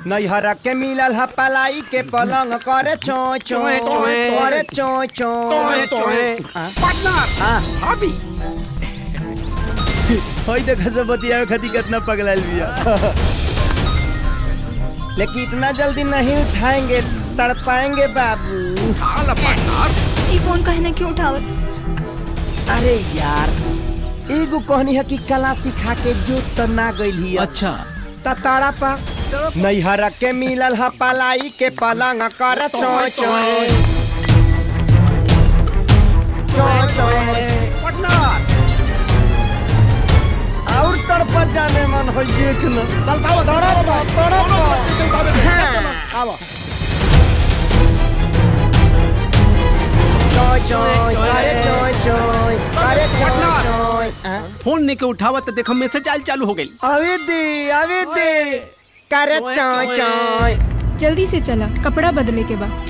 नैहरा के मिलल हा पलाई के पलंग करे चोय चोय करे चोय चोय पार्टनर भाभी होई देखा सब बतिया खाती कितना पगलाल बिया लेकिन इतना जल्दी नहीं उठाएंगे तड़पाएंगे बाबू। पार्टनर ये फोन कहने क्यों उठावत? अरे यार एगो कहनी है कि कला सिखा के जो तो ना गइल। अच्छा ताड़ा पा नैहरा के मिलल हा पलाई के पलंग कर चोय चोय चोय चोय पार्टनर और तड़पा जाने मन हो देखना तड़पाओ चोय चोय अरे चोय चोय अरे चोय चोय फोन ने के उठावा तो देखो मैसेज आल चालू हो गई। आवे दे करे चोय चोय। जल्दी से चला, कपड़ा बदले के बाद।